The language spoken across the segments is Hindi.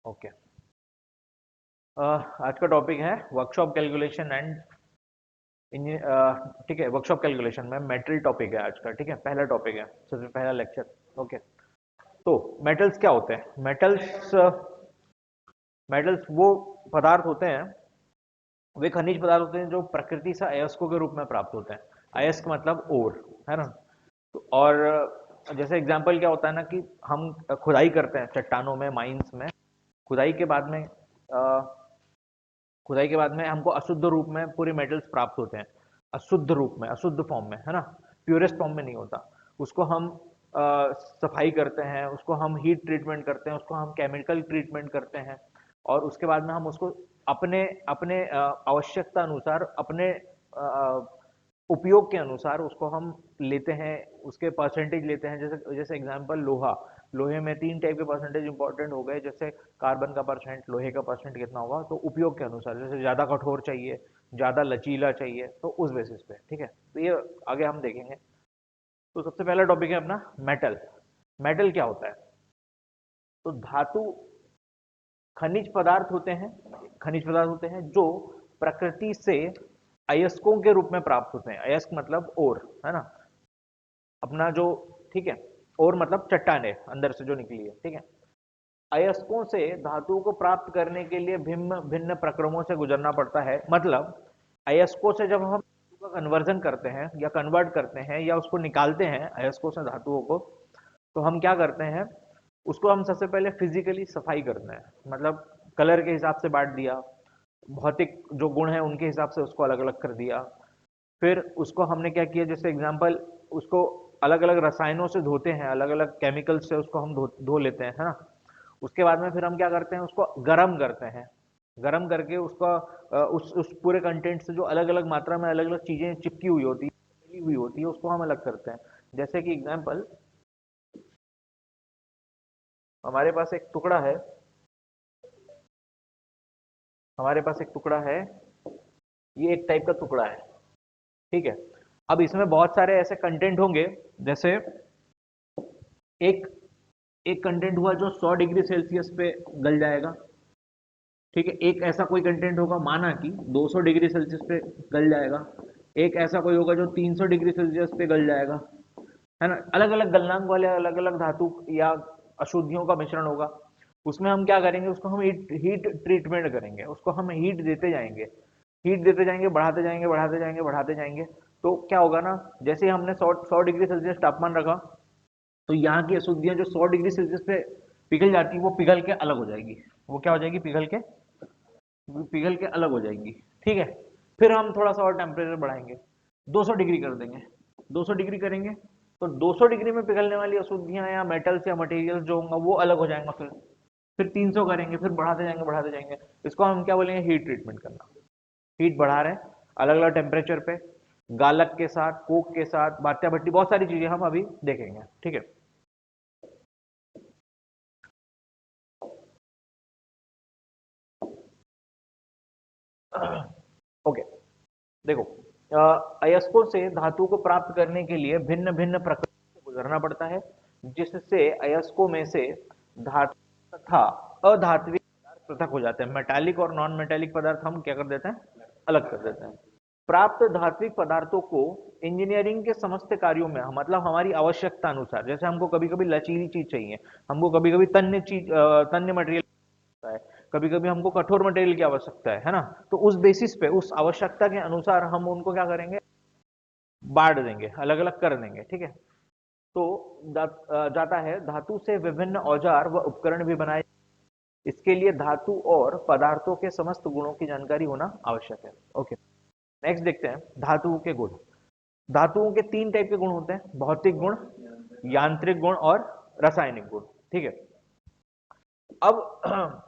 ओके। आज का टॉपिक है वर्कशॉप कैलकुलेशन एंड ठीक है, वर्कशॉप कैलकुलेशन में मेटल टॉपिक है आज का। ठीक है, पहला टॉपिक है, सबसे पहला लेक्चर। ओके, तो मेटल्स क्या होते हैं? मेटल्स मेटल्स वो पदार्थ होते हैं, वे खनिज पदार्थ होते हैं जो प्रकृति से अयस्कों के रूप में प्राप्त होते हैं। अयस्क मतलब ओर, है ना। तो और जैसे एग्जांपल क्या होता है ना कि हम खुदाई करते हैं चट्टानों में, माइंस में। खुदाई के बाद में खुदाई के बाद में हमको अशुद्ध रूप में पूरे मेटल्स प्राप्त होते हैं। अशुद्ध रूप में, अशुद्ध फॉर्म में, है ना। प्योरेस्ट फॉर्म में नहीं होता। उसको हम सफाई करते हैं, उसको हम हीट ट्रीटमेंट करते हैं, उसको हम केमिकल ट्रीटमेंट करते हैं, और उसके बाद में हम उसको अपने अपने आवश्यकता अनुसार, अपने उपयोग के अनुसार उसको हम लेते हैं, उसके परसेंटेज लेते हैं। जैसे जैसे एग्जांपल लोहा, लोहे में 3 टाइप के परसेंटेज इंपॉर्टेंट हो गए। जैसे कार्बन का परसेंट, लोहे का परसेंट कितना होगा, तो उपयोग के अनुसार, जैसे ज़्यादा कठोर चाहिए, ज़्यादा लचीला चाहिए, तो उस बेसिस पे। ठीक है, तो ये आगे हम देखेंगे। तो सबसे पहला टॉपिक है अपना मेटल। मेटल क्या होता है? तो धातु खनिज पदार्थ होते हैं, खनिज पदार्थ होते हैं जो प्रकृति से अयस्कों के रूप में प्राप्त होते हैं। अयस्क मतलब ओर, है ना, अपना जो, ठीक है। और मतलब चट्टान है अंदर से जो निकली है, ठीक है। अयस्कों से धातुओं को प्राप्त करने के लिए भिन्न भिन्न प्रक्रमों से गुजरना पड़ता है। मतलब अयस्कों से जब हम धातु का कन्वर्जन करते हैं या कन्वर्ट करते हैं या उसको निकालते हैं अयस्कों से धातुओं को, तो हम क्या करते हैं, उसको हम सबसे पहले फिजिकली सफाई करते हैं। मतलब कलर के हिसाब से बांट दिया, भौतिक जो गुण है उनके हिसाब से उसको अलग अलग कर दिया। फिर उसको हमने क्या किया, जैसे एग्जांपल, उसको अलग अलग रसायनों से धोते हैं, अलग अलग केमिकल्स से उसको हम धो लेते हैं, है ना। उसके बाद में फिर हम क्या करते हैं, उसको गर्म करते हैं। गर्म करके उसका उस पूरे कंटेंट से जो अलग अलग मात्रा में अलग अलग चीजें चिपकी हुई होती है, मिली हुई होती है, उसको हम अलग करते हैं। जैसे कि एग्जांपल, हमारे पास एक टुकड़ा है, हमारे पास एक टुकड़ा है, ये एक टाइप का टुकड़ा है, ठीक है। अब इसमें बहुत सारे ऐसे कंटेंट होंगे, जैसे एक एक कंटेंट हुआ जो 100 डिग्री सेल्सियस पे गल जाएगा, ठीक है। एक ऐसा कोई कंटेंट होगा माना कि 200 डिग्री सेल्सियस पे गल जाएगा। एक ऐसा कोई होगा जो 300 डिग्री सेल्सियस पे गल जाएगा, है ना। अलग अलग गलनांक वाले अलग अलग धातु या अशुद्धियों का मिश्रण होगा। उसमें हम क्या करेंगे, उसको हम हीट ट्रीटमेंट करेंगे, उसको हम हीट देते जाएंगे, हीट देते जाएंगे, बढ़ाते जाएंगे, बढ़ाते जाएंगे, बढ़ाते जाएंगे। तो क्या होगा ना, जैसे ही हमने 100 डिग्री सेल्सियस तापमान रखा, तो यहाँ की अशुद्धियां जो 100 डिग्री सेल्सियस पे पिघल जाती है, वो पिघल के अलग हो जाएगी। वो क्या हो जाएगी, पिघल के अलग हो जाएंगी, ठीक है। फिर हम थोड़ा सा और टेम्परेचर बढ़ाएंगे, 200 डिग्री कर देंगे। 200 डिग्री करेंगे तो 200 डिग्री में पिघलने वाली अशुद्धियां या मेटल्स या मटेरियल्स जो होंगे वो अलग हो जाएंगे। फिर 300 करेंगे, फिर बढ़ाते जाएंगे, बढ़ाते जाएंगे। इसको हम क्या बोलेंगे, हीट ट्रीटमेंट करना। हीट बढ़ा रहे हैं अलग अलग टेम्परेचर पे, गालक के साथ, कोक के साथ, बात्या भट्टी, बहुत सारी चीजें हम अभी देखेंगे, ठीक है। ओके, देखो, अयस्कों से धातु को प्राप्त करने के लिए भिन्न भिन्न प्रक्रिया से गुजरना पड़ता है, जिससे अयस्कों में से धातु तथा अधात्विक पदार्थ पृथक हो जाते हैं। मेटालिक और नॉन मेटालिक पदार्थ हम क्या कर देते हैं, अलग कर देते हैं। प्राप्त धात्विक पदार्थों को इंजीनियरिंग के समस्त कार्यों में, मतलब हमारी आवश्यकता अनुसार, जैसे हमको कभी कभी लचीली चीज चाहिए, हमको कभी कभी तन्य मटेरियल है, कभी कभी हमको कठोर मटेरियल की आवश्यकता है ना। तो उस बेसिस पे, उस आवश्यकता के अनुसार हम उनको क्या करेंगे, बांट देंगे, अलग अलग कर देंगे, ठीक है। तो जाता है, धातु से विभिन्न औजार व उपकरण भी बनाए। इसके लिए धातु और पदार्थों के समस्त गुणों की जानकारी होना आवश्यक है। ओके, नेक्स्ट देखते हैं धातुओं के गुण। धातुओं के 3 टाइप के गुण होते हैं, भौतिक गुण, यांत्रिक गुण और रासायनिक गुण, ठीक है। अब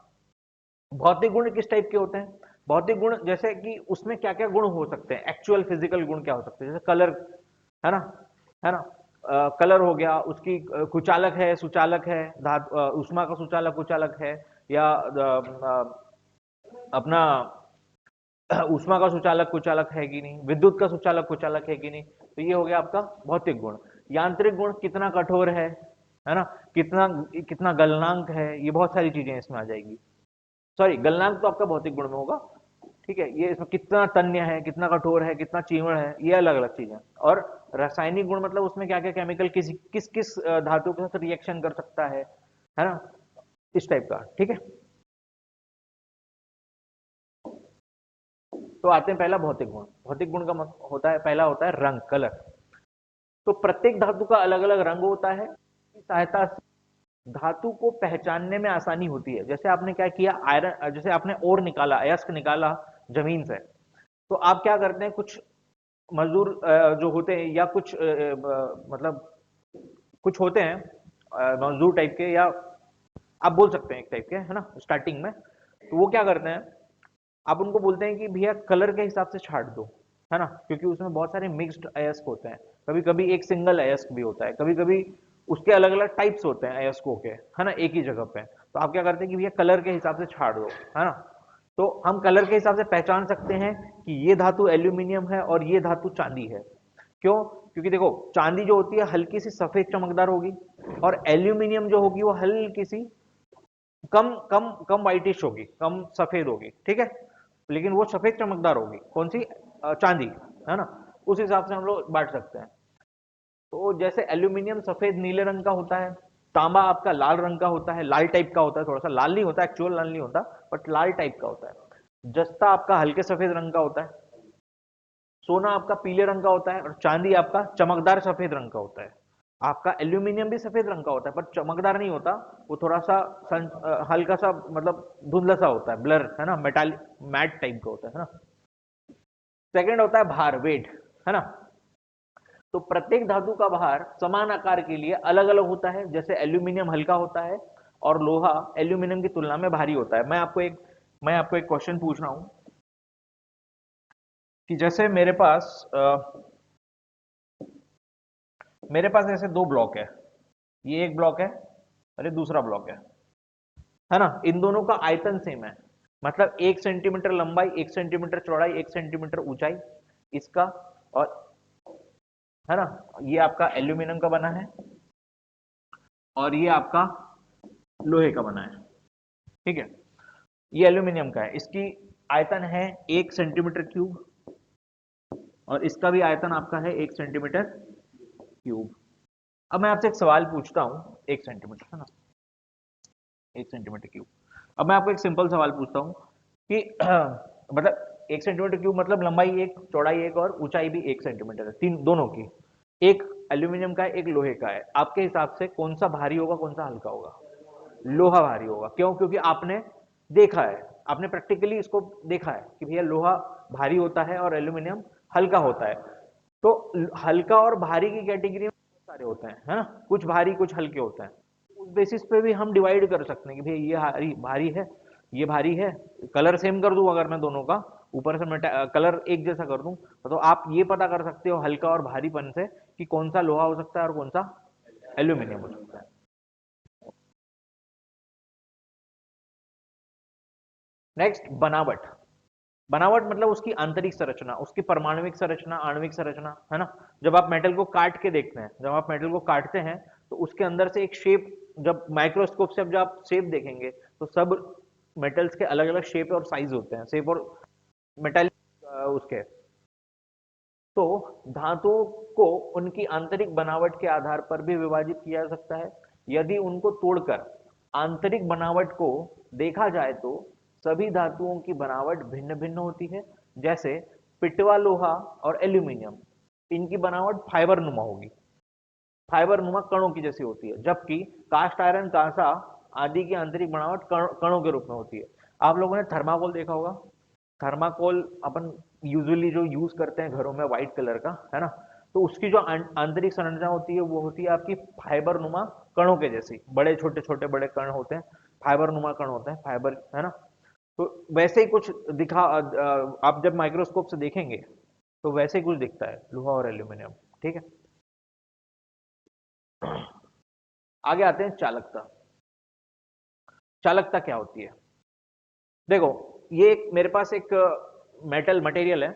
भौतिक गुण किस टाइप के होते हैं? भौतिक गुण जैसे कि उसमें क्या क्या गुण हो सकते हैं, एक्चुअल फिजिकल गुण क्या हो सकते हैं, जैसे कलर, है ना, है ना। कलर हो गया, उसकी कुचालक है, सुचालक है, ऊष्मा का सुचालक कुचालक है, या अपना ऊष्मा का सुचालक कुचालक है कि नहीं, विद्युत का सुचालक कुचालक है कि नहीं। तो ये हो गया आपका भौतिक गुण। यांत्रिक गुण, कितना कठोर है, है ना, कितना कितना गलनांक है, ये बहुत सारी चीजें इसमें आ जाएगी। सॉरी, गलनांक तो आपका भौतिक गुण में होगा, ठीक है, ये इसमें कितना तन्य है, कितना कठोर है, कितना चीवड़ है, ये अलग अलग चीजें। और रासायनिक गुण मतलब उसमें क्या क्या केमिकल किस किस धातु के साथ रिएक्शन कर सकता है ना, इस टाइप का, ठीक है। तो आते हैं पहला भौतिक गुण। भौतिक गुण का होता है, पहला होता है रंग, कलर। तो प्रत्येक धातु का अलग अलग रंग होता है, इसकी सहायता से धातु को पहचानने में आसानी होती है। जैसे आपने क्या किया, आयरन, जैसे आपने ओर निकाला, अयस्क निकाला जमीन से, तो आप क्या करते हैं, कुछ मजदूर जो होते हैं, या कुछ मतलब कुछ होते हैं मजदूर टाइप के, या आप बोल सकते हैं एक टाइप के, है ना, स्टार्टिंग में। तो वो क्या करते हैं, आप उनको बोलते हैं कि भैया कलर के हिसाब से छाट दो, है ना, क्योंकि उसमें बहुत सारे मिक्स्ड अयस्क होते हैं। कभी कभी एक सिंगल अयस्क भी होता है, कभी कभी उसके अलग अलग टाइप्स होते हैं अयस्कों के, है ना, एक ही जगह पे। तो आप क्या करते हैं कि भैया कलर के हिसाब से छाट दो, है ना। तो हम कलर के हिसाब से पहचान सकते हैं कि ये धातु एल्यूमिनियम है और ये धातु चांदी है। क्यों? क्योंकि देखो, चांदी जो होती है हल्की सी सफेद चमकदार होगी, और एल्यूमिनियम जो होगी वो हल्की सी कम कम कम व्हाइटिश होगी, कम सफेद होगी, ठीक है, लेकिन वो सफेद चमकदार होगी। कौन सी? चांदी, है ना। उस हिसाब से हम लोग बांट सकते हैं। तो जैसे एल्यूमिनियम सफेद नीले रंग का होता है, तांबा आपका लाल रंग का होता है, लाल टाइप का होता है, थोड़ा सा लाल नहीं होता, एक्चुअल लाल नहीं होता, बट लाल टाइप का होता है। जस्ता आपका हल्के सफेद रंग का होता है, सोना आपका पीले रंग का होता है, और चांदी आपका चमकदार सफेद रंग का होता है। आपका एल्यूमिनियम भी सफेद रंग का होता है, पर चमकदार नहीं होता, वो थोड़ा सा हल्का सा, मतलब धुंधला सा होता है, ब्लर, है ना, मेटालिक मैट टाइप का होता है ना। सेकंड होता है भार, वेट, है ना। तो प्रत्येक धातु का भार समान आकार के लिए अलग अलग होता है। जैसे एल्यूमिनियम हल्का होता है, और लोहा एल्यूमिनियम की तुलना में भारी होता है। मैं आपको एक क्वेश्चन पूछ रहा हूं कि जैसे मेरे पास ऐसे दो ब्लॉक है, ये एक ब्लॉक है और ये दूसरा ब्लॉक है ना। इन दोनों का आयतन सेम है, मतलब 1 सेंटीमीटर लंबाई, 1 सेंटीमीटर चौड़ाई, 1 सेंटीमीटर ऊंचाई इसका, और, है ना, ये आपका एल्यूमिनियम का बना है और ये आपका लोहे का बना है, ठीक है। ये एल्यूमिनियम का है, इसकी आयतन है 1 सेंटीमीटर क्यूब, और इसका भी आयतन आपका है 1 सेंटीमीटर क्यूब। अब मैं आपसे एक सवाल पूछता हूं, 1 सेंटीमीटर, है ना, 1 सेंटीमीटर क्यूब। अब मैं आपको एक सिंपल सवाल पूछता हूँ कि मतलब 1 सेंटीमीटर क्यूब मतलब लंबाई एक, चौड़ाई एक, और ऊंचाई भी 1 सेंटीमीटर है, तीन दोनों की। एक एल्यूमिनियम का है, एक लोहे का है। आपके हिसाब से कौन सा भारी होगा, कौन सा हल्का होगा? लोहा भारी होगा। क्यों? क्योंकि आपने देखा है, आपने प्रैक्टिकली इसको देखा है कि भैया लोहा भारी होता है और एल्यूमिनियम हल्का होता है। तो हल्का और भारी की कैटेगरी में बहुत सारे होते हैं, है ना, कुछ भारी कुछ हल्के होते हैं। उस बेसिस पे भी हम डिवाइड कर सकते हैं कि भाई ये भारी भारी है, ये भारी है। कलर सेम कर दूं अगर मैं दोनों का, ऊपर से मैं कलर एक जैसा कर दूं, तो आप ये पता कर सकते हो हल्का और भारीपन से कि कौन सा लोहा हो सकता है और कौन सा एल्यूमिनियम हो सकता है। नेक्स्ट, बनावट। बनावट मतलब उसकी आंतरिक संरचना, उसकी परमाणुविक संरचना, आणविक संरचना, है ना। जब आप मेटल को काट के देखते हैं, जब आप मेटल को काटते हैं, तो उसके अंदर से एक शेप, जब माइक्रोस्कोप से जब आप शेप देखेंगे, तो सब मेटल्स के अलग अलग शेप और साइज होते हैं, शेप और मेटालिक उसके। तो धातुओं को उनकी आंतरिक बनावट के आधार पर भी विभाजित किया जा सकता है। यदि उनको तोड़कर आंतरिक बनावट को देखा जाए तो सभी धातुओं की बनावट भिन्न भिन्न होती है। जैसे पिटवा लोहा और एल्यूमिनियम, इनकी बनावट फाइबर नुमा होगी, फाइबर नुमा कणों की जैसी होती है, जबकि कास्ट आयरन, कांसा आदि की आंतरिक बनावट कणों के रूप में होती है। आप लोगों ने थर्माकोल देखा होगा, थर्माकोल अपन यूजुअली जो यूज करते हैं घरों में, व्हाइट कलर का, है ना। तो उसकी जो आंतरिक संरचना होती है वो होती है आपकी फाइबर नुमा कणों के जैसी, बड़े छोटे छोटे बड़े कण होते हैं, फाइबर नुमा कण होते हैं, फाइबर, है ना। तो वैसे ही कुछ आप जब माइक्रोस्कोप से देखेंगे तो वैसे ही कुछ दिखता है लोहा और एल्यूमिनियम, ठीक है। आगे आते हैं चालकता। चालकता क्या होती है? देखो, ये मेरे पास एक मेटल मटेरियल है,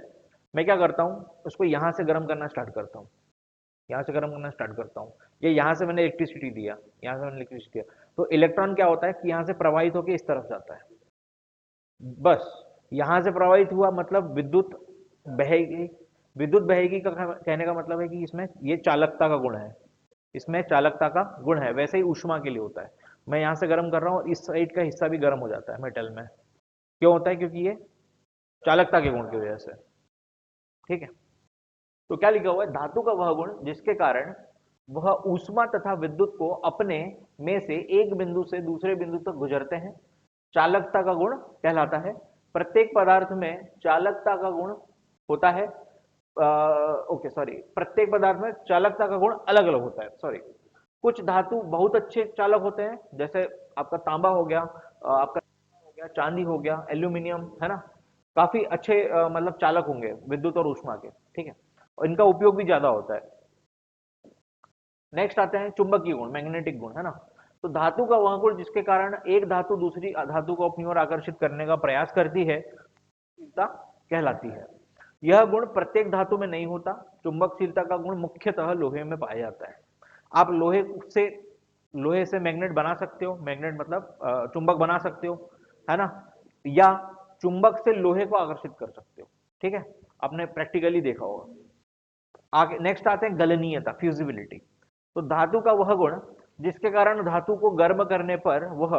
मैं क्या करता हूं, उसको यहां से गर्म करना स्टार्ट करता हूं, यहाँ से गर्म करना स्टार्ट करता हूँ, ये यहाँ से मैंने इलेक्ट्रिसिटी दिया, यहाँ से मैंने इलेक्ट्रिसिटी दिया, तो इलेक्ट्रॉन क्या होता है कि यहाँ से प्रवाहित होकर इस तरफ जाता है, बस यहाँ से प्रवाहित हुआ मतलब विद्युत बहेगी। विद्युत बहेगी का कहने का मतलब है कि इसमें ये चालकता का गुण है, इसमें चालकता का गुण है। वैसे ही ऊष्मा के लिए होता है, मैं यहाँ से गर्म कर रहा हूँ और इस साइड का हिस्सा भी गर्म हो जाता है मेटल में, क्यों होता है? क्योंकि ये चालकता के गुण की वजह से, ठीक है। तो क्या लिखा हुआ है? धातु का वह गुण जिसके कारण वह ऊष्मा तथा विद्युत को अपने में से एक बिंदु से दूसरे बिंदु तक गुजरते हैं, चालकता का गुण कहलाता है। प्रत्येक पदार्थ में चालकता का गुण होता है, ओके सॉरी, प्रत्येक पदार्थ में चालकता का गुण अलग अलग होता है, सॉरी। कुछ धातु बहुत अच्छे चालक होते हैं, जैसे आपका तांबा हो गया, आपका हो गया, चांदी हो गया, एल्यूमिनियम, है ना, काफी अच्छे मतलब चालक होंगे विद्युत और ऊष्मा के, ठीक है, और इनका उपयोग भी ज्यादा होता है। नेक्स्ट आते हैं चुंबकीय गुण, मैग्नेटिक गुण, है ना। तो धातु का वह गुण जिसके कारण एक धातु दूसरी धातु को अपनी ओर आकर्षित करने का प्रयास करती है, कहलाती है। यह गुण प्रत्येक धातु में नहीं होता। चुंबकशीलता का गुण मुख्यतः लोहे में पाया जाता है। आप लोहे से मैग्नेट बना सकते हो, मैग्नेट मतलब चुंबक बना सकते हो, है ना, या चुंबक से लोहे को आकर्षित कर सकते हो, ठीक है, आपने प्रैक्टिकली देखा होगा। आगे नेक्स्ट आते हैं गलनीयता, फ्यूजिबिलिटी। तो धातु का वह गुण जिसके कारण धातु को गर्म करने पर वह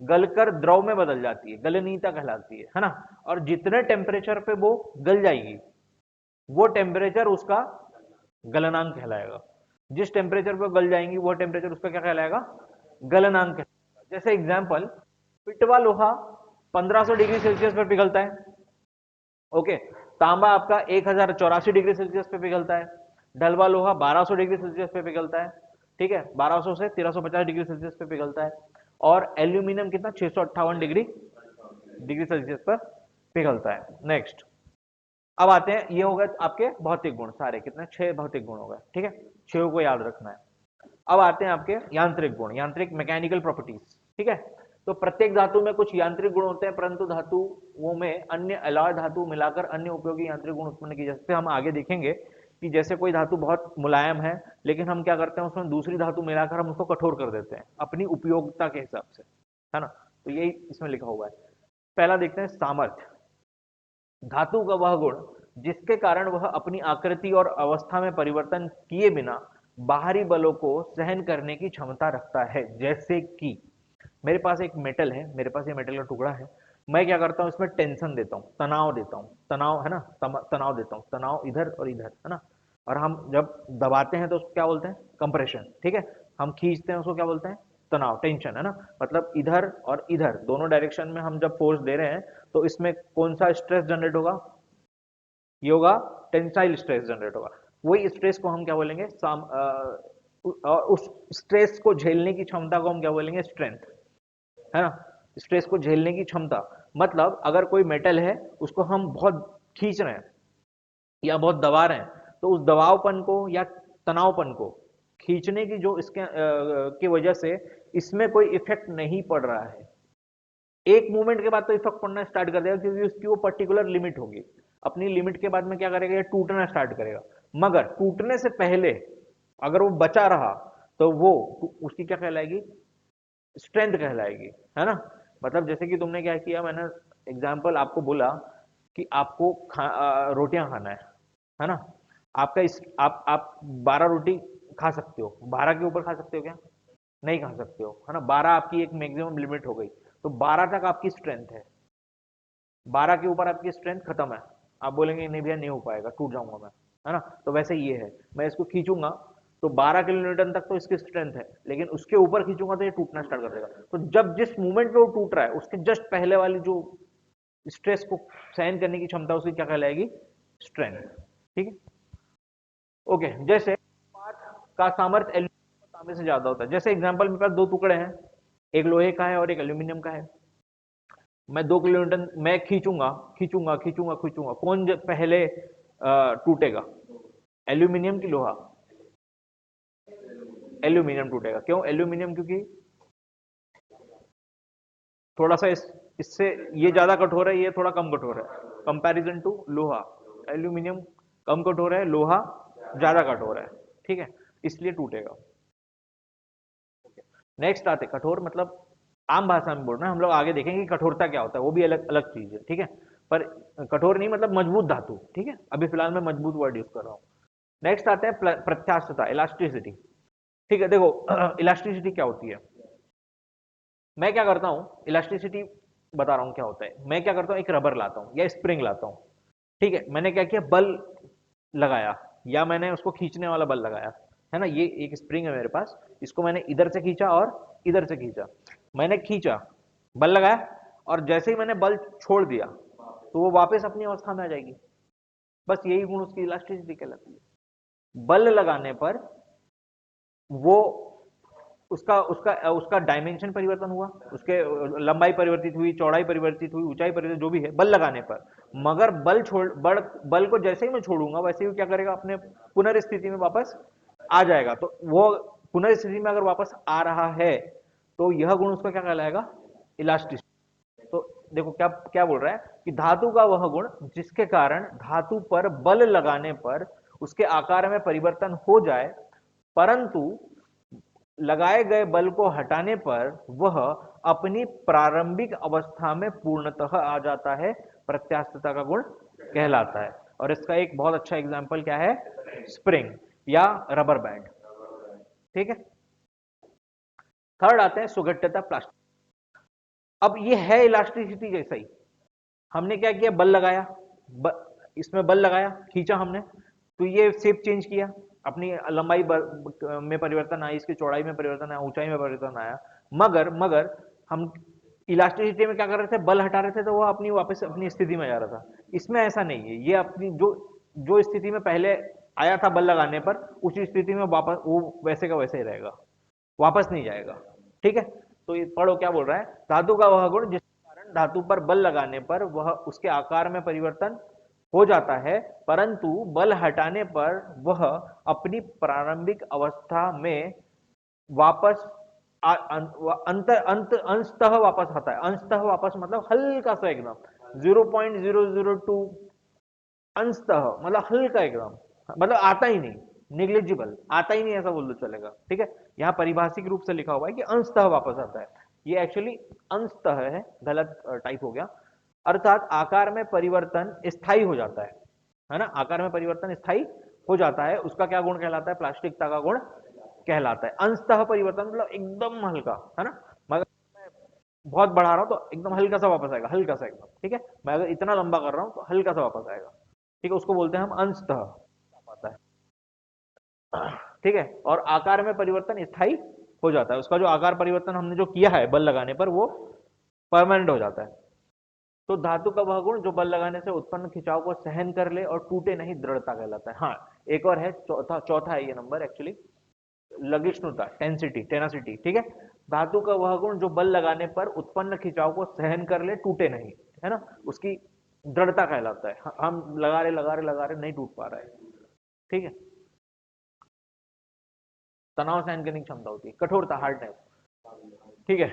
गलकर द्रव में बदल जाती है, गलनीयता कहलाती है ना। और जितने टेम्परेचर पे वो गल जाएगी, वो टेम्परेचर उसका गलनांक कहलाएगा। जिस टेम्परेचर पे गल जाएंगी वो टेम्परेचर उसका क्या कहलाएगा? गलनांक कहलाएगा। जैसे एग्जांपल, पिटवा लोहा 1500 डिग्री सेल्सियस पर पिघलता है, ओके। तांबा आपका 1084 डिग्री सेल्सियस पे पिघलता है। ढलवा लोहा 1200 डिग्री सेल्सियस पे पिघलता है, ठीक है, 1200 से 1350 डिग्री सेल्सियस पे पिघलता है। और एल्यूमिनियम कितना? 658 डिग्री सेल्सियस पर पिघलता है। नेक्स्ट, अब आते हैं, ये हो गए आपके भौतिक गुण सारे, कितने? 6 भौतिक गुण हो गए, ठीक है, 6 को याद रखना है। अब आते हैं आपके यांत्रिक गुण, यांत्रिक मैकेनिकल प्रॉपर्टीज, ठीक है। तो प्रत्येक धातु में कुछ यांत्रिक गुण होते हैं, परंतु धातुओं में अन्य अलॉय धातु मिलाकर अन्य उपयोगी यांत्रिक गुण उत्पन्न किए जा सकते हैं। हम आगे देखेंगे कि जैसे कोई धातु बहुत मुलायम है, लेकिन हम क्या करते हैं, उसमें दूसरी धातु मिलाकर हम उसको कठोर कर देते हैं अपनी उपयोगिता के हिसाब से, है ना। तो यही इसमें लिखा हुआ है। पहला देखते हैं सामर्थ्य। धातु का वह गुण जिसके कारण वह अपनी आकृति और अवस्था में परिवर्तन किए बिना बाहरी बलों को सहन करने की क्षमता रखता है। जैसे कि मेरे पास एक मेटल है, मेरे पास ये मेटल का टुकड़ा है, मैं क्या करता हूँ, इसमें टेंशन देता हूँ, तनाव देता हूँ, तनाव, है ना, तनाव देता हूँ, तनाव इधर और इधर, है ना। और हम जब दबाते हैं तो उसको क्या बोलते हैं? कंप्रेशन, ठीक है। हम खींचते हैं उसको क्या बोलते हैं? तनाव, टेंशन, है ना। मतलब इधर और इधर दोनों डायरेक्शन में हम जब फोर्स दे रहे हैं तो इसमें कौन सा स्ट्रेस जनरेट होगा? ये होगा टेंसाइल स्ट्रेस जनरेट होगा। वही स्ट्रेस को हम क्या बोलेंगे? उस स्ट्रेस को झेलने की क्षमता को हम क्या बोलेंगे? स्ट्रेंथ, है ना। स्ट्रेस को झेलने की क्षमता मतलब अगर कोई मेटल है उसको हम बहुत खींच रहे हैं या बहुत दबा रहे हैं, तो उस दबावपन को या तनावपन को खींचने की जो इसके की वजह से इसमें कोई इफेक्ट नहीं पड़ रहा है। एक मूवमेंट के बाद तो इफेक्ट पड़ना स्टार्ट कर देगा, क्योंकि उसकी वो पर्टिकुलर लिमिट होगी। अपनी लिमिट के बाद में क्या करेगा? ये टूटना स्टार्ट करेगा। मगर टूटने से पहले अगर वो बचा रहा तो वो उसकी क्या कहलाएगी? स्ट्रेंथ कहलाएगी, है ना। मतलब जैसे कि तुमने क्या किया, मैंने एग्जाम्पल आपको बोला कि आपको रोटियां खाना है ना। आपका आप 12 रोटी खा सकते हो, 12 के ऊपर खा सकते हो क्या? नहीं खा सकते हो, है ना। 12 आपकी एक मैक्सिमम लिमिट हो गई, तो 12 तक आपकी स्ट्रेंथ है, 12 के ऊपर आपकी स्ट्रेंथ खत्म है। आप बोलेंगे नहीं भैया नहीं हो पाएगा, टूट जाऊंगा मैं, है ना। तो वैसे ये है, मैं इसको खींचूंगा तो 12 किलोन्यूटन तक तो इसकी स्ट्रेंथ है, लेकिन उसके ऊपर खींचूंगा तो ये टूटना स्टार्ट कर देगा। तो जब जिस मूवमेंट पे वो टूट रहा है उसके जस्ट पहले वाली जो स्ट्रेस को सहन करने की क्षमता उसकी क्या कहलाएगी? स्ट्रेंथ, ठीक है। ओके, जैसे का सामर्थ्य एल्यूमिनियम तांबे से ज्यादा होता है। जैसे एग्जांपल, मेरे पास दो टुकड़े हैं, एक लोहे का है और एक एल्यूमिनियम का है। मैं 2 किलोन्यूटन मैं खींचूंगा खींचूंगा खींचूंगा खींचूंगा, कौन पहले टूटेगा? एल्यूमिनियम की लोहा? एल्यूमिनियम टूटेगा। क्यों एल्यूमिनियम? क्योंकि थोड़ा सा इससे ये ज्यादा कठोर है, ये थोड़ा कम कठोर है कंपैरिजन टू लोहा। एल्यूमिनियम कम कठोर है, लोहा ज्यादा कठोर है, ठीक है, इसलिए टूटेगा। नेक्स्ट आते कठोर, मतलब आम भाषा में बोल रहे हैं हम लोग, आगे देखेंगे कि कठोरता क्या होता है, वो भी अलग अलग चीज है, ठीक है। पर कठोर नहीं मतलब मजबूत धातु, ठीक है, अभी फिलहाल मैं मजबूत वर्ड यूज कर रहा हूँ। नेक्स्ट आते हैं प्रत्यास्थता, इलास्टिसिटी। ठीक है, देखो इलास्टिसिटी क्या होती है, मैं क्या करता हूँ, इलास्टिसिटी बता रहा हूँ क्या होता है। मैं क्या करता हूँ, एक रबर लाता हूँ या स्प्रिंग लाता हूँ, ठीक है, मैंने क्या किया, बल लगाया या मैंने उसको खींचने वाला बल लगाया, है ना, ये एक स्प्रिंग है मेरे पास, इसको मैंने इधर से खींचा और इधर से खींचा, मैंने खींचा, बल लगाया, और जैसे ही मैंने बल छोड़ दिया तो वो वापस अपनी अवस्था में आ जाएगी। बस यही गुण उसकी इलास्टिसिटी कहलाती है। बल लगाने पर वो उसका उसका उसका डायमेंशन परिवर्तन हुआ, उसके लंबाई परिवर्तित हुई, चौड़ाई परिवर्तित हुई, ऊंचाई परिवर्तित, जो भी है बल लगाने पर। मगर बल को जैसे ही मैं छोड़ूंगा वैसे ही क्या करेगा, अपने पुनर्स्थिति में वापस आ जाएगा। तो वो पुनर्स्थिति में अगर वापस आ रहा है तो यह गुण उसका क्या कहलाएगा, इलास्टिसिटी। तो देखो क्या क्या बोल रहा है कि धातु का वह गुण जिसके कारण धातु पर बल लगाने पर उसके आकार में परिवर्तन हो जाए, परंतु लगाए गए बल को हटाने पर वह अपनी प्रारंभिक अवस्था में पूर्णतः आ जाता है, प्रत्यास्थता का गुण कहलाता है। और इसका एक बहुत अच्छा एग्जांपल क्या है, स्प्रिंग या रबर बैंड, ठीक है। थर्ड आते हैं सुघट्यता, प्लास्टिक। अब ये है इलास्टिसिटी जैसा ही, हमने क्या किया, बल लगाया, इसमें बल लगाया, खींचा हमने, तो ये शेप चेंज किया, अपनी लंबाई में परिवर्तन आया, इसकी चौड़ाई में परिवर्तन आया, ऊंचाई में परिवर्तन आया। मगर मगर हम इलास्टिसिटी में क्या कर रहे थे, बल हटा रहे थे तो वो अपनी वापस अपनी स्थिति में जा रहा था। इसमें ऐसा नहीं है, ये अपनी जो जो स्थिति में पहले आया था बल लगाने पर, उसी स्थिति में वापस वो वैसे का वैसे ही रहेगा, वापस नहीं जाएगा, ठीक है। तो ये पढ़ो क्या बोल रहा है, धातु का वह गुण जिसके कारण धातु पर बल लगाने पर वह उसके आकार में परिवर्तन हो जाता है, परंतु बल हटाने पर वह अपनी प्रारंभिक अवस्था में वापस अंत अंत अंशतः वापस आता है। अंशतः वापस मतलब हल्का सा एकदम 0.002 अंशतः, मतलब हल्का एकदम, मतलब आता ही नहीं, निग्लिजिबल, आता ही नहीं ऐसा बोल दो चलेगा, ठीक है। यहाँ परिभाषिक रूप से लिखा हुआ है कि अंशतः वापस आता है, ये एक्चुअली अंशतः है, गलत टाइप हो गया। अर्थात आकार में परिवर्तन स्थायी हो जाता है ना, आकार में परिवर्तन स्थायी हो जाता है, उसका क्या गुण कहलाता है, प्लास्टिकता का गुण कहलाता है। अंशतः परिवर्तन मतलब एकदम हल्का, है ना, मगर बहुत बढ़ा रहा हूं तो एकदम हल्का सा वापस आएगा, हल्का सा एकदम, ठीक है। मैं अगर इतना लंबा कर रहा हूं तो हल्का सा वापस आएगा, ठीक है, उसको बोलते हैं हम अंशतः आता है, ठीक है। और आकार में परिवर्तन स्थायी हो जाता है, उसका जो आकार परिवर्तन हमने जो किया है बल लगाने पर वो परमानेंट हो जाता है। तो धातु का वह गुण जो बल लगाने से उत्पन्न खिंचाव को सहन कर ले और टूटे नहीं, दृढ़ता कहलाता है। हाँ, एक और है, चौथा चौथा है ये नंबर एक्चुअली, लगिष्णुता, टेंसिटी, टेनासिटी, ठीक है। धातु का वह गुण जो बल लगाने पर उत्पन्न खिंचाव को सहन कर ले, टूटे नहीं, है ना, उसकी दृढ़ता कहलाता है। हम लगा रहे नहीं टूट पा रहा है, ठीक है। तनाव सहन करने की क्षमता होती है, कठोरता, हार्डनेस, ठीक है।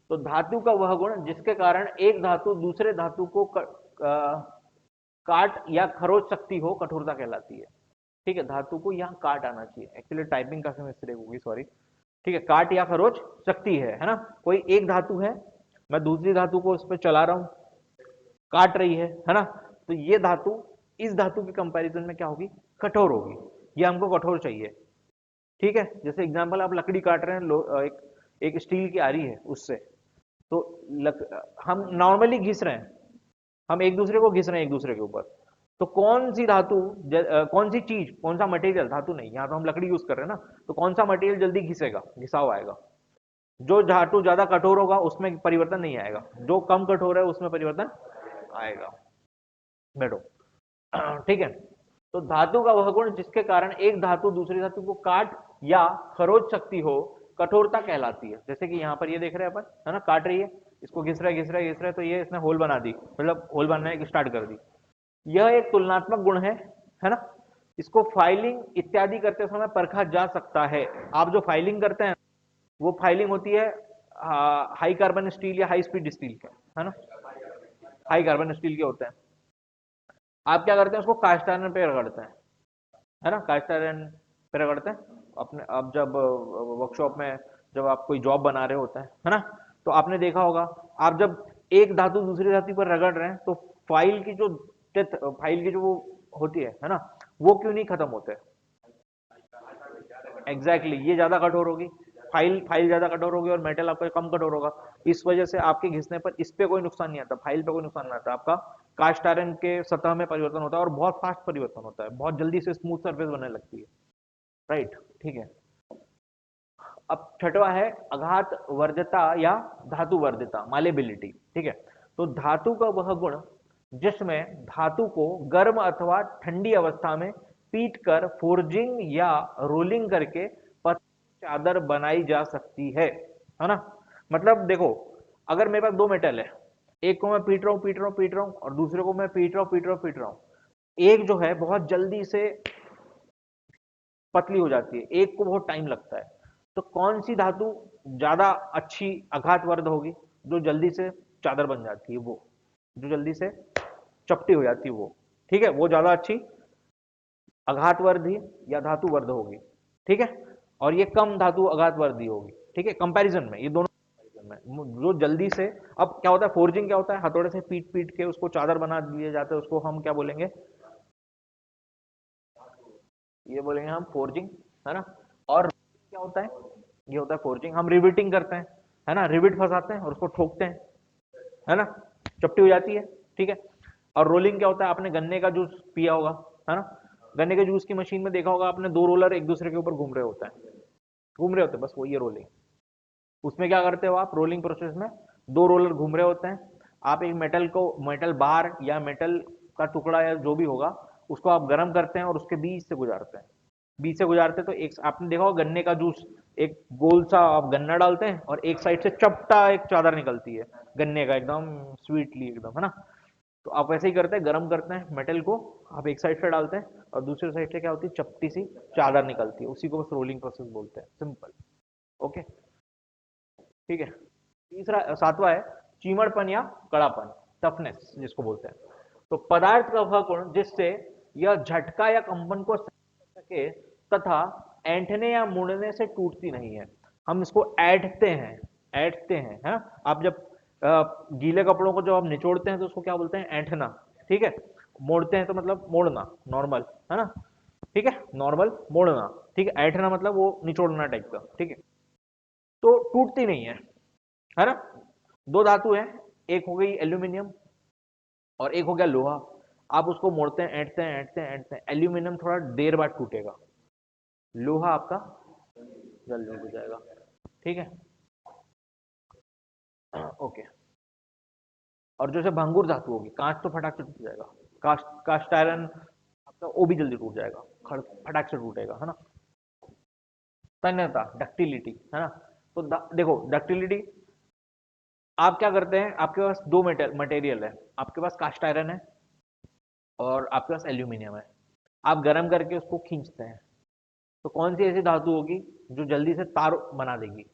तो धातु का वह गुण जिसके कारण एक धातु दूसरे धातु को काट या खरोच सकती हो, कठोरता कहलाती है, ठीक है। धातु को यहाँ काट आना चाहिए, एक्चुअली टाइपिंग काफी मिस्टेक होगी, सॉरी, ठीक है। काट या खरोच सकती है ना, कोई एक धातु है, मैं दूसरी धातु को उस पर चला रहा हूं, काट रही है ना, तो ये धातु इस धातु के कंपैरिजन में क्या होगी, कठोर होगी, ये हमको कठोर चाहिए, ठीक है। जैसे एग्जांपल, आप लकड़ी काट रहे हैं, एक स्टील की आरी है उससे, तो हम नॉर्मली घिस रहे हैं, हम एक दूसरे को घिस रहे हैं एक दूसरे के ऊपर, तो कौन सी धातु कौन सी चीज, कौन सा मटेरियल, धातु नहीं, यहाँ तो हम लकड़ी यूज कर रहे हैं ना, तो कौन सा मटेरियल जल्दी घिसेगा, घिसाव आएगा, जो धातु ज्यादा कठोर होगा उसमें परिवर्तन नहीं आएगा, जो कम कठोर है उसमें परिवर्तन आएगा, बैठो, ठीक है। तो धातु का वह गुण जिसके कारण एक धातु दूसरी धातु को काट या खरोच सकती हो, कठोरता कहलाती है। जैसे कि यहाँ पर ये देख रहे हैं अपन, है ना, काट रही है, इसको घिस रहा है घिस रहा है घिस रहा है, तो ये इसने होल बना दी, मतलब होल बनाने स्टार्ट कर दी, यह एक तुलनात्मक गुण है ना। इसको फाइलिंग इत्यादि करते समय परखा जा सकता है। आप जो फाइलिंग करते हैं वो फाइलिंग होती है हाई कार्बन स्टील या हाई स्पीड स्टील का, है ना, हाई कार्बन स्टील के होते हैं। आप क्या करते हैं, उसको कास्ट आयरन पे रगड़ते हैं, है ना, कास्ट आयरन पे रगड़ते हैं अपने। अब जब वर्कशॉप में जब आप कोई जॉब बना रहे होते हैं, है ना, तो आपने देखा होगा, आप जब एक धातु दूसरी धातु पर रगड़ रहे हैं तो फाइल की जो डेथ, फाइल की जो वो होती है ना, वो क्यों नहीं खत्म होते? एग्जैक्टली ये ज्यादा कठोर होगी, फाइल फाइल ज्यादा कठोर होगी और मेटल आपका कम कठोर होगा। इस वजह से आपके घिसने पर इस पे कोई नुकसान नहीं आता, फाइल पे कोई नुकसान नहीं आता, आपका कास्ट आयरन के सतह में परिवर्तन होता है और बहुत फास्ट परिवर्तन होता है, बहुत जल्दी से स्मूथ सरफेस बनने लगती है। राइट, ठीक है। अब छठवा है आघात वर्धता या धातु वर्धिता, मालेबिलिटी। ठीक है, तो धातु का वह गुण जिसमें धातु को गर्म अथवा ठंडी अवस्था में पीट कर फोर्जिंग या रोलिंग करके पतली चादर बनाई जा सकती है ना। मतलब देखो, अगर मेरे पास दो मेटल है, एक को मैं पीट रहा हूं पीट रहा हूं पीट रहा हूं और दूसरे को मैं पीट रहा हूं पीट रहा हूं पीट रहा हूं, एक जो है बहुत जल्दी से पतली हो जाती है, एक को बहुत टाइम लगता है, तो कौन सी धातु ज्यादा अच्छी आघातवर्ध होगी? जो जल्दी से चादर बन जाती है वो, जो जल्दी से चपटी हो जाती है वो, ठीक है, वो ज्यादा अच्छी आघातवर्धी या धातुवर्ध होगी। ठीक है, और ये कम धातु आघातवर्धी होगी। ठीक है, कंपैरिजन में ये दोनों comparison में जो जल्दी से, अब क्या होता है फोर्जिंग, क्या होता है हथौड़े से पीट पीट के उसको चादर बना दिए जाते हैं, उसको हम क्या बोलेंगे? ये बोलेंगे हम फोर्जिंग, है ना। और क्या होता है? ये होता है फोर्जिंग, हम रिविटिंग करते हैं, है ना, रिविट फंसाते हैं और उसको ठोकते हैं, है ना, चपटी हो जाती है। ठीक है, और रोलिंग क्या होता है? आपने गन्ने का जूस पिया होगा, है ना, गन्ने के जूस की मशीन में देखा होगा आपने, दो रोलर एक दूसरे के ऊपर घूम रहे होते हैं, घूम रहे होते हैं, बस वो ये रोलिंग। उसमें क्या करते हो आप? रोलिंग प्रोसेस में दो रोलर घूम रहे होते हैं, आप एक मेटल को, मेटल बार या मेटल का टुकड़ा या जो भी होगा, उसको आप गर्म करते हैं और उसके बीच से गुजारते हैं, बीच से गुजारते हैं, तो एक आपने देखा होगा गन्ने का जूस, एक गोल सा आप गन्ना डालते हैं और एक साइड से चपटा एक चादर निकलती है गन्ने का, एकदम स्वीटली एकदम, है ना। तो आप वैसे ही करते हैं, गर्म करते हैं मेटल को, आप एक साइड से डालते हैं और दूसरी साइड से क्या होती है? चपटी सी चादर निकलती है, उसी को बस रोलिंग प्रोसेस बोलते हैं, सिंपल। ओके, ठीक है। तीसरा, सातवां है चीमड़पन या कड़ापन, टफनेस जिसको बोलते हैं। तो पदार्थ का वह गुण जिससे यह झटका या कंपन को सहन कर सके तथा ऐंठने या मुड़ने से टूटती नहीं है। हम इसको ऐंठते हैं, ऐंठते हैं, है ना। आप जब गीले कपड़ों को जब आप निचोड़ते हैं तो उसको क्या बोलते हैं? ऐंठना। ठीक है, मोड़ते हैं तो मतलब मोड़ना, नॉर्मल, है ना, ठीक है, नॉर्मल मोड़ना। ठीक है, ऐंठना मतलब वो निचोड़ना टाइप का। ठीक है, तो टूटती नहीं है ना। दो धातु है, एक हो गई एल्यूमिनियम और एक हो गया लोहा। आप उसको मोड़ते हैं, ऐंठते हैं, ऐंठते हैं, ऐंठते हैं, एल्यूमिनियम थोड़ा देर बाद टूटेगा, लोहा आपका जल्दी टूट जाएगा। ठीक है, ओके। और जैसे भंगुर धातु होगी, कांच तो फटाक से टूट जाएगा, कास्ट कास्ट आयरन आपका वो भी जल्दी टूट जाएगा, फटाक से टूटेगा, है ना। तन्यता, डक्टिलिटी, है ना। तो देखो डक्टिलिटी, आप क्या करते हैं? आपके पास दो मटेरियल है, आपके पास कास्ट आयरन है और आपके पास एल्यूमिनियम है, आप गर्म करके उसको खींचते हैं, तो कौन सी ऐसी धातु होगी जो जल्दी से तार बना देगी?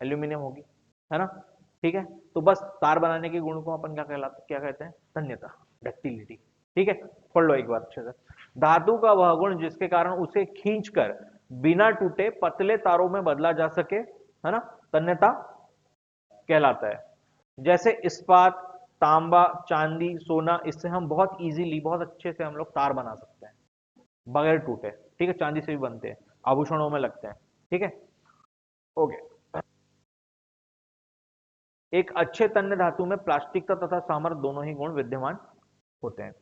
एल्यूमिनियम होगी, है ना। ठीक है, तो बस तार बनाने के गुण को अपन क्या कहते हैं? तन्यता, डक्टिलिटी। ठीक है, पढ़ लो एक बार अच्छे से। धातु का वह गुण जिसके कारण उसे खींचकर बिना टूटे पतले तारों में बदला जा सके, है ना, तन्यता कहलाता है। जैसे इस्पात, तांबा, चांदी, सोना, इससे हम बहुत इजीली, बहुत अच्छे से हम लोग तार बना सकते हैं बगैर टूटे। ठीक है, चांदी से भी बनते हैं, आभूषणों में लगते हैं। ठीक है, ओके। एक अच्छे तन्य धातु में प्लास्टिकता तथा सामर्थ्य दोनों ही गुण विद्यमान होते हैं।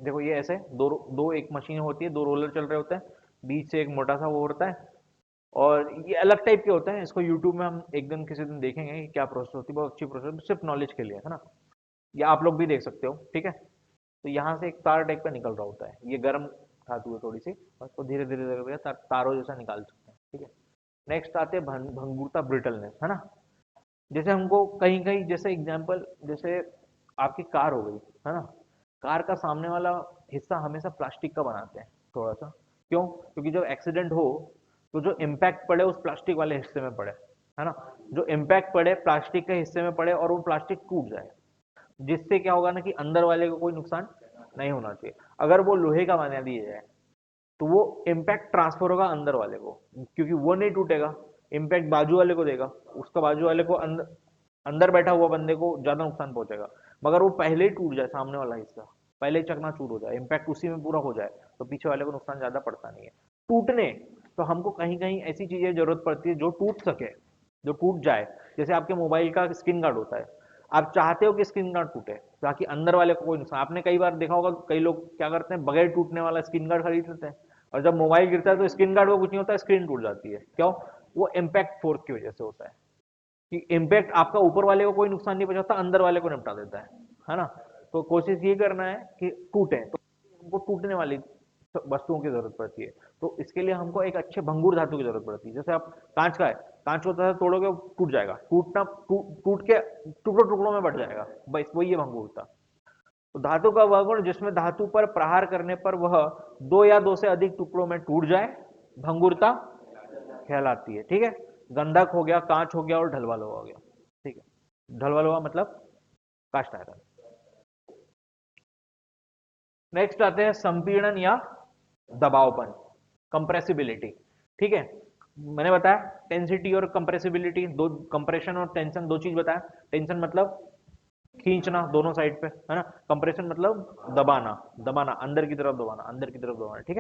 देखो ये ऐसे दो दो एक मशीन होती है, दो रोलर चल रहे होते हैं, बीच से एक मोटा सा वो होता है, और ये अलग टाइप के होते हैं, इसको यूट्यूब में हम एक दिन किसी दिन देखेंगे कि क्या प्रोसेस होती है, बहुत अच्छी प्रोसेस, सिर्फ नॉलेज के लिए, है ना। या आप लोग भी देख सकते हो। ठीक है, तो यहाँ से एक तार टाइप का निकल रहा होता है, ये गर्म धातु है थोड़ी सी, बस तो धीरे धीरे धीरे तारों जैसा निकाल सकते हैं। ठीक है, नेक्स्ट आते हैं भंगुरता, ब्रिटलनेस, है ना। जैसे हमको कहीं कहीं, जैसे एग्जांपल, जैसे आपकी कार हो गई, है ना, कार का सामने वाला हिस्सा हमेशा प्लास्टिक का बनाते हैं थोड़ा सा, क्यों? क्योंकि जब एक्सीडेंट हो तो जो इम्पैक्ट पड़े उस प्लास्टिक वाले हिस्से में पड़े, है ना, जो इम्पैक्ट पड़े प्लास्टिक के हिस्से में पड़े और वो प्लास्टिक टूट जाए, जिससे क्या होगा ना कि अंदर वाले को कोई नुकसान नहीं होना चाहिए। अगर वो लोहे का बना दिया जाए तो वो इम्पैक्ट ट्रांसफर होगा अंदर वाले को, क्योंकि वो नहीं टूटेगा, इम्पैक्ट बाजू वाले को देगा, उसका बाजू वाले को अंदर अंदर बैठा हुआ बंदे को ज्यादा नुकसान पहुंचेगा। मगर वो पहले ही टूट जाए, सामने वाला हिस्सा पहले ही चकनाचूर हो जाए, इम्पैक्ट उसी में पूरा हो जाए, तो पीछे वाले को नुकसान ज्यादा पड़ता नहीं है। टूटने, तो हमको कहीं कहीं ऐसी चीजें जरूरत पड़ती है जो टूट सके, जो टूट जाए। जैसे आपके मोबाइल का स्क्रीन गार्ड होता है, आप चाहते हो कि स्क्रीन गार्ड टूटे ताकि अंदर वाले को कोई नुकसान, आपने कई बार देखा होगा कई लोग क्या करते हैं, बगैर टूटने वाला स्क्रीन गार्ड खरीद लेते हैं, और जब मोबाइल गिरता है तो स्क्रीन गार्ड को कुछ नहीं होता है, स्क्रीन टूट जाती है। क्यों? वो इम्पैक्ट फोर्स की वजह से होता है कि इम्पैक्ट आपका ऊपर वाले को कोई नुकसान नहीं पहुंचाता, अंदर वाले को निपटा देता है ना। तो कोशिश ये करना है कि टूटे, तो हमको टूटने वाली वस्तुओं की जरूरत पड़ती है। तो इसके लिए हमको एक अच्छे भंगुर धातु की जरूरत पड़ती है। जैसे आप कांच का है, कांच को तरह तोड़ोगे टूट जाएगा, टूट के टुकड़ों टुकड़ों में बढ़ जाएगा, बस वही है भंगुरता। तो धातु का वह गुण जिसमें धातु पर प्रहार करने पर वह दो या दो से अधिक टुकड़ों में टूट जाए, भंगुरता कहलाती है। ठीक है, गंधक हो गया, कांच हो गया और ढलवा लोहा हो गया। ठीक है, ढलवा लोहा मतलब कास्ट आयरन। नेक्स्ट आते हैं संपीड़न या दबावपन, कंप्रेसिबिलिटी। ठीक है, मैंने बताया टेंसिटी और कंप्रेसिबिलिटी, दो कंप्रेशन और टेंशन दो चीज बताया। टेंशन मतलब खींचना दोनों साइड पे, है ना। कंप्रेशन मतलब दबाना, दबाना अंदर की तरफ दबाना, अंदर की तरफ दबाना। ठीक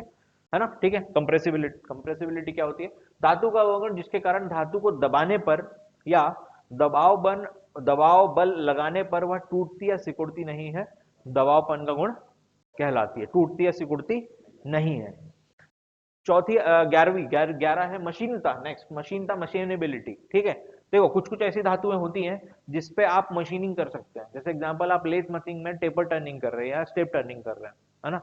है ना। ठीक है, कंप्रेसिबिलिटी, कंप्रेसिबिलिटी क्या होती है? धातु का वह गुण जिसके कारण धातु को दबाने पर या दबाव बल लगाने पर वह टूटती या सिकुड़ती नहीं है, दबावपन का गुण कहलाती है। टूटती या सिकुड़ती नहीं है। चौथी 11वीं 11 है मशीनता। Next मशीनता, machinability. ठीक है, देखो कुछ कुछ ऐसी धातुएं होती हैं जिसपे आप मशीनिंग कर सकते हैं। जैसे एग्जांपल, आप लेथ मशीन में टेपर टर्निंग कर रहे हैं या स्टेप टर्निंग कर रहे हैं, है ना।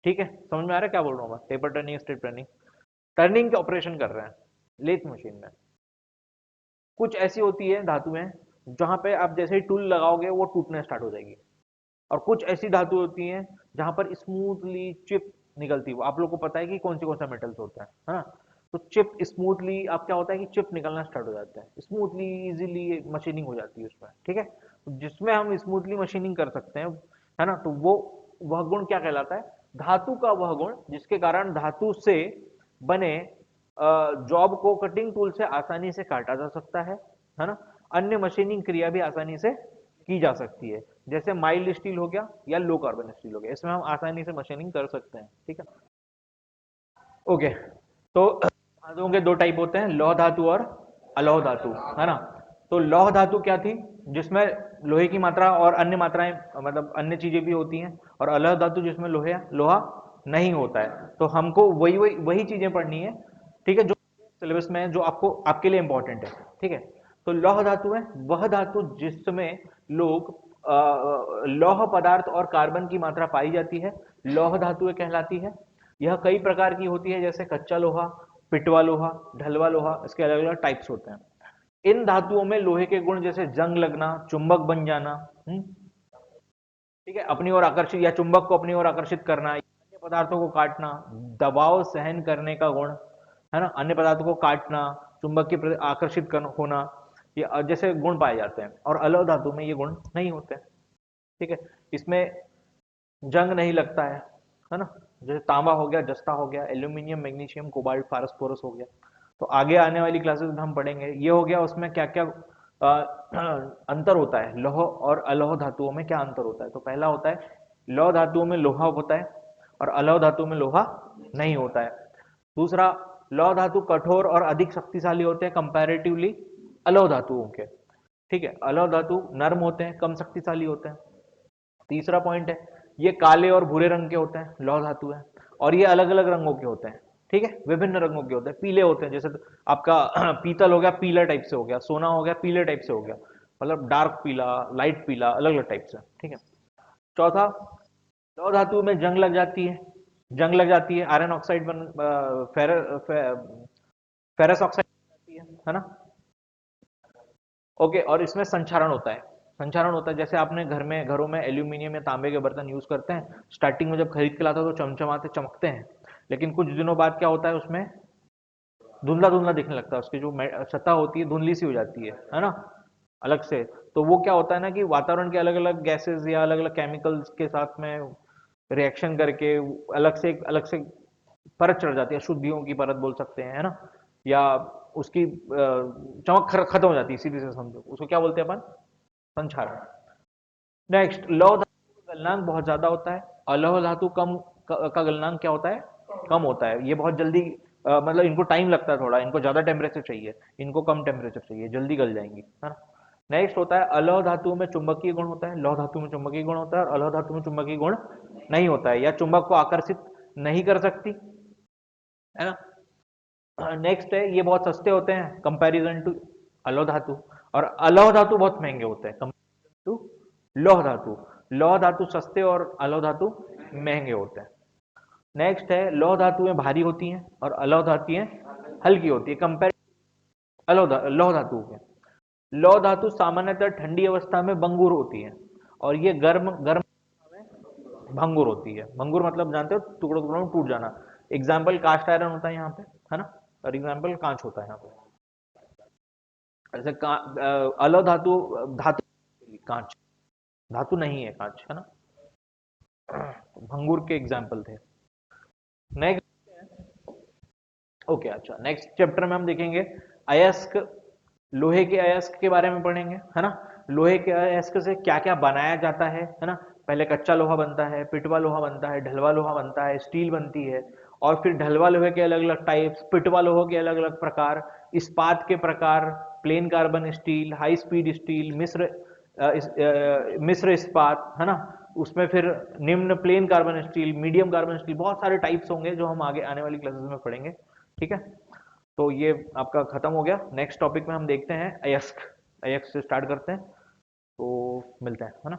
ठीक है, समझ में आ रहा है क्या बोल रहा हूँ मैं? Taper turning, step turning, turning के ऑपरेशन कर रहे हैं लेथ मशीन में। कुछ ऐसी होती है धातुएं जहां पे आप जैसे ही टूल लगाओगे वो टूटने स्टार्ट हो जाएगी, और कुछ ऐसी धातु होती हैं जहां पर स्मूथली चिप निकलती है। आप लोग को पता है कि कौन सा मेटल्स होता है ना। तो चिप स्मूथली, आप क्या होता है कि चिप निकलना स्टार्ट हो जाता है, स्मूथली इजीली मशीनिंग हो जाती है उसमें। ठीक है, तो जिसमें हम स्मूथली मशीनिंग कर सकते हैं, है ना, तो वो वह गुण क्या कहलाता है? धातु का वह गुण जिसके कारण धातु से बने जॉब को कटिंग टूल से आसानी से काटा जा सकता है ना। अन्य मशीनिंग क्रिया भी आसानी से की जा सकती है, जैसे माइल्ड स्टील हो गया या लो कार्बन स्टील हो गया, इसमें हम आसानी से मशीनिंग कर सकते हैं। ठीक है, ओके। तो धातुओं के दो टाइप होते हैं, लौह धातु और अलौह धातु, है ना। तो लौह धातु क्या थी? जिसमें लोहे की मात्रा और अन्य मात्राएं, मतलब अन्य चीजें भी होती हैं, और अलौह धातु जिसमें लोहा नहीं होता है। तो हमको वही वही वही चीजें पढ़नी है, ठीक है, जो सिलेबस में है, जो आपको आपके लिए इंपॉर्टेंट है। ठीक है, तो लौह धातु है वह धातु जिसमें लोग लौह पदार्थ और कार्बन की मात्रा पाई जाती है, लौह धातु कहलाती है। यह कई प्रकार की होती है, जैसे कच्चा लोहा, पिटवा लोहा, ढलवा लोहा, इसके अलग अलग टाइप्स होते हैं। इन धातुओं में लोहे के गुण जैसे जंग लगना, चुंबक बन जाना, ठीक है, अपनी ओर आकर्षित या चुंबक को अपनी ओर आकर्षित करना, अन्य पदार्थों को काटना, दबाव सहन करने का गुण, है ना, अन्य पदार्थों को काटना, चुंबक के आकर्षित होना, ये जैसे गुण पाए जाते हैं। और अलौह धातु में ये गुण नहीं होते। ठीक है, इसमें जंग नहीं लगता है ना। जैसे तांबा हो गया, जस्ता हो गया, एल्यूमिनियम, मैग्नीशियम, कोबाल्ट, फास्फोरस हो गया। तो आगे आने वाली क्लासेस में हम पढ़ेंगे ये हो गया, उसमें क्या क्या अंतर होता है, लौह और अलौह धातुओं में क्या अंतर होता है। तो पहला होता है, लौह धातुओं में लोहा होता है और अलौह धातु में लोहा नहीं होता है। दूसरा, लौह धातु कठोर और अधिक शक्तिशाली होते हैं कंपैरेटिवली अलौह धातुओं के। ठीक है, अलौह धातु नर्म होते हैं, कम शक्तिशाली होते हैं। तीसरा पॉइंट है, ये काले और भूरे रंग के होते हैं, लौह धातु है, और ये अलग अलग रंगों के होते हैं। ठीक है, विभिन्न रंगों के होते हैं, पीले होते हैं, जैसे आपका पीतल हो गया पीला टाइप से हो गया, सोना हो गया पीले टाइप से हो गया, मतलब डार्क पीला, लाइट पीला, अलग अलग टाइप से। ठीक है। चौथा, लौह धातु में जंग लग जाती है, जंग लग जाती है, आयरन ऑक्साइड बन फेरस ऑक्साइड है ना। ओके, और इसमें संक्षारण होता है, संक्षारण होता है। जैसे आपने घरों में एल्यूमिनियम या तांबे के बर्तन यूज करते हैं, स्टार्टिंग में जब खरीद के लाते हो तो चमचमाते चमकते हैं, लेकिन कुछ दिनों बाद क्या होता है, उसमें धुंधला धुंधला दिखने लगता है, उसकी जो सतह होती है धुंधली सी हो जाती है ना, अलग से। तो वो क्या होता है ना कि वातावरण के अलग अलग गैसेस या अलग अलग केमिकल्स के साथ में रिएक्शन करके अलग से परत चढ़ जाती है, अशुद्धियों की परत बोल सकते हैं, है ना, या उसकी चमक खत्म हो जाती है, सीधे से समझो उसको क्या बोलते हैं अपन, संक्षारण। नेक्स्ट, लौह धातु का गलनांक बहुत ज्यादा होता है, अलौह धातु कम का गलनांक क्या होता है, कम होता है। ये बहुत जल्दी मतलब इनको टाइम लगता है थोड़ा, इनको ज्यादा टेम्परेचर चाहिए, इनको कम टेम्परेचर चाहिए, जल्दी गल जाएंगी, है ना। नेक्स्ट होता है, अलौह धातु में चुंबकीय गुण होता है, लौह धातु में चुंबकीय गुण होता है, और अलौह धातु में चुंबकीय गुण नहीं होता है, या चुंबक को आकर्षित नहीं कर सकती, है ना। नेक्स्ट है, ये बहुत सस्ते होते हैं कंपैरिजन टू अलौह धातु, और अलौह धातु बहुत महंगे होते हैं कंपैरिजन टू लौह धातु। लौह धातु सस्ते और अलौह धातु महंगे होते हैं। नेक्स्ट है, लौह धातुएं भारी होती हैं और अलौह धातुएं हल्की होती है कंपेयर लौह धातु के। लौह धातु सामान्यतः ठंडी अवस्था में भंगुर होती है, और ये गर्म गर्म भंगुर होती है। भंगुर मतलब जानते हो, टुकड़ों टुकड़ों में टूट जाना। एग्जाम्पल कास्ट आयरन होता है यहाँ पे, है ना, और एग्जाम्पल कांच होता है यहाँ पे। ऐसे अलौह धातु, धातु कांच, धातु नहीं है कांच, है ना। भंगुर के एग्जाम्पल थे। नेक्स्ट, ओके, अच्छा, नेक्स्ट चैप्टर में हम देखेंगे अयस्क, लोहे के अयस्क के बारे में पढ़ेंगे, है ना। लोहे के अयस्क से क्या क्या बनाया जाता है ना। पहले कच्चा लोहा बनता है, पिटवा लोहा बनता है, ढलवा लोहा बनता है, स्टील बनती है, और फिर ढलवा लोहे के अलग अलग टाइप्स, पिटवा लोहे के अलग अलग प्रकार, इस्पात के प्रकार, plain carbon steel, high speed steel, मिश्र इस्पात, है ना। उसमें फिर निम्न plain carbon steel, medium carbon steel, बहुत सारे टाइप्स होंगे जो हम आगे आने वाली क्लासेस में पढ़ेंगे, ठीक है। तो ये आपका खत्म हो गया। नेक्स्ट टॉपिक में हम देखते हैं अयस्क, अयस्क से स्टार्ट करते हैं, तो मिलते हैं, है ना।